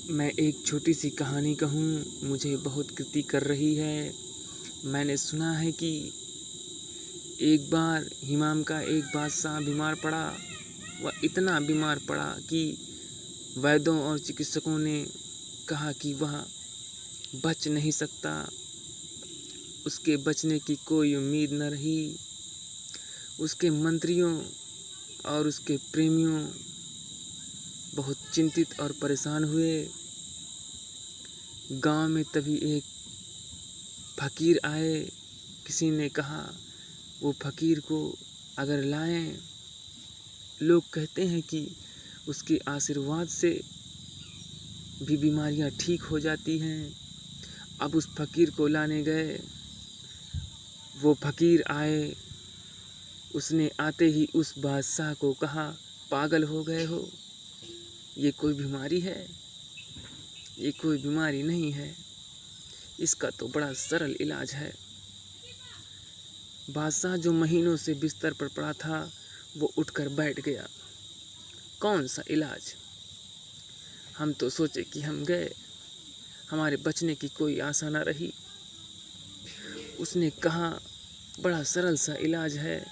मैं एक छोटी सी कहानी कहूँ, मुझे बहुत कृति कर रही है। मैंने सुना है कि एक बार हिमाम का एक बादशाह बीमार पड़ा। वह इतना बीमार पड़ा कि वैद्यों और चिकित्सकों ने कहा कि वह बच नहीं सकता। उसके बचने की कोई उम्मीद न रही। उसके मंत्रियों और उसके प्रेमियों बहुत चिंतित और परेशान हुए। गांव में तभी एक फकीर आए। किसी ने कहा वो फकीर को अगर लाएं, लोग कहते हैं कि उसके आशीर्वाद से भी बीमारियां ठीक हो जाती हैं। अब उस फकीर को लाने गए। वो फकीर आए। उसने आते ही उस बादशाह को कहा, पागल हो गए हो? ये कोई बीमारी है? ये कोई बीमारी नहीं है। इसका तो बड़ा सरल इलाज है। बादशाह जो महीनों से बिस्तर पर पड़ा था, वो उठकर बैठ गया। कौन सा इलाज? हम तो सोचे कि हम गए, हमारे बचने की कोई आशा न रही। उसने कहा, बड़ा सरल सा इलाज है।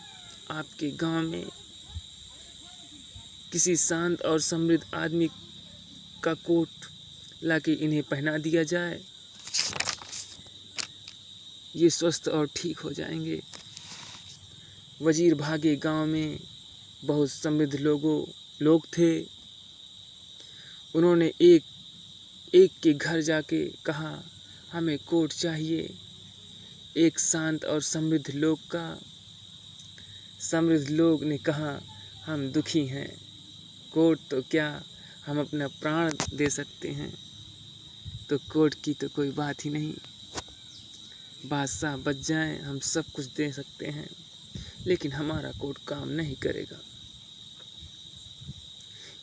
आपके गांव में किसी शांत और समृद्ध आदमी का कोट लाके इन्हें पहना दिया जाए, ये स्वस्थ और ठीक हो जाएंगे। वजीर भागे। गांव में बहुत समृद्ध लोग थे। उन्होंने एक के घर जाके कहा, हमें कोट चाहिए एक शांत और समृद्ध लोग का। समृद्ध लोग ने कहा, हम दुखी हैं, कोट तो क्या, हम अपना प्राण दे सकते हैं। तो कोट की तो कोई बात ही नहीं। बादशाह बच जाएं, हम सब कुछ दे सकते हैं, लेकिन हमारा कोट काम नहीं करेगा,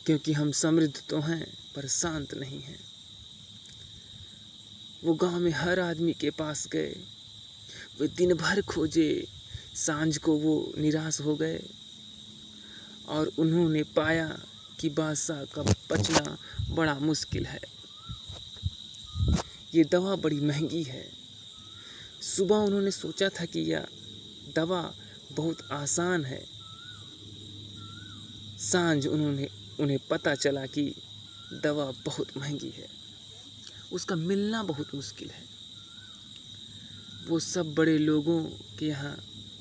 क्योंकि हम समृद्ध तो हैं पर शांत नहीं हैं। वो गांव में हर आदमी के पास गए। वे दिन भर खोजे। सांझ को वो निराश हो गए और उन्होंने पाया कि बादशाह का बचना बड़ा मुश्किल है। ये दवा बड़ी महंगी है। सुबह उन्होंने सोचा था कि यह दवा बहुत आसान है। सांझ उन्हें पता चला कि दवा बहुत महंगी है, उसका मिलना बहुत मुश्किल है। वो सब बड़े लोगों के यहाँ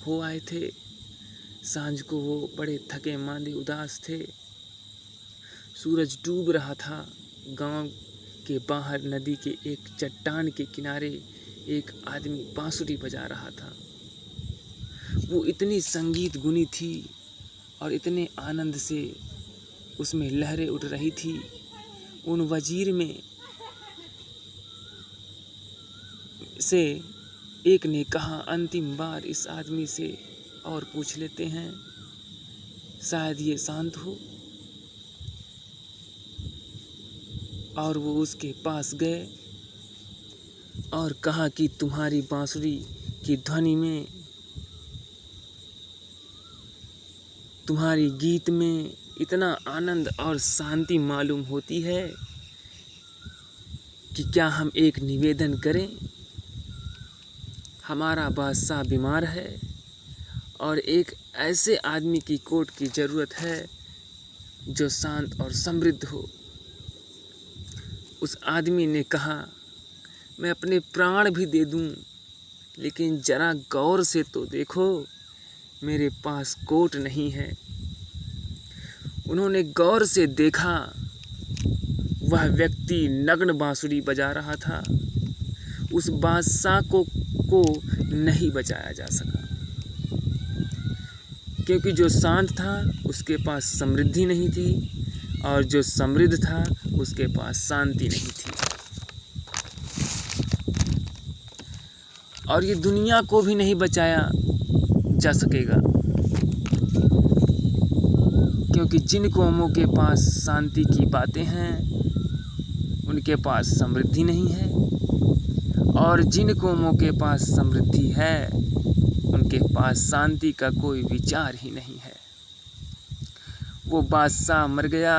हो आए थे। सांझ को वो बड़े थके मांदे उदास थे। सूरज डूब रहा था। गांव के बाहर नदी के एक चट्टान के किनारे एक आदमी बांसुरी बजा रहा था। वो इतनी संगीत गुनी थी और इतने आनंद से उसमें लहरें उठ रही थी। उन वजीर में से एक ने कहा, अंतिम बार इस आदमी से और पूछ लेते हैं, शायद ये शांत हो। और वो उसके पास गए और कहा कि तुम्हारी बांसुरी की ध्वनि में, तुम्हारी गीत में इतना आनंद और शांति मालूम होती है कि क्या हम एक निवेदन करें? हमारा बादशाह बीमार है और एक ऐसे आदमी की कोट की ज़रूरत है जो शांत और समृद्ध हो। उस आदमी ने कहा, मैं अपने प्राण भी दे दूं, लेकिन जरा गौर से तो देखो, मेरे पास कोट नहीं है। उन्होंने गौर से देखा। वह व्यक्ति नग्न बांसुरी बजा रहा था। उस बादशाह को नहीं बचाया जा सका, क्योंकि जो शांत था उसके पास समृद्धि नहीं थी और जो समृद्ध था उसके पास शांति नहीं थी। और ये दुनिया को भी नहीं बचाया जा सकेगा, क्योंकि जिन कौमों के पास शांति की बातें हैं उनके पास समृद्धि नहीं है, और जिन कौमों के पास समृद्धि है उनके पास शांति का कोई विचार ही नहीं है। वो बादशाह मर गया।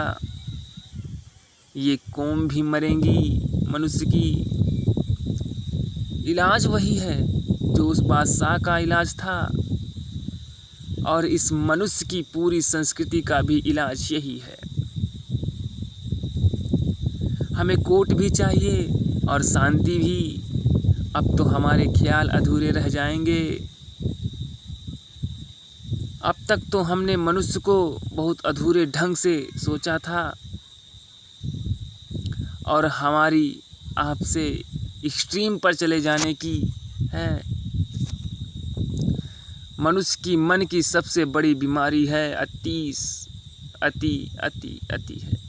ये कौम भी मरेंगी। मनुष्य की इलाज वही है जो उस बादशाह का इलाज था, और इस मनुष्य की पूरी संस्कृति का भी इलाज यही है। हमें कोर्ट भी चाहिए और शांति भी। अब तो हमारे ख्याल अधूरे रह जाएंगे। अब तक तो हमने मनुष्य को बहुत अधूरे ढंग से सोचा था, और हमारी आपसे एक्सट्रीम पर चले जाने की है। मनुष्य की मन की सबसे बड़ी बीमारी है अति अति अति अति है।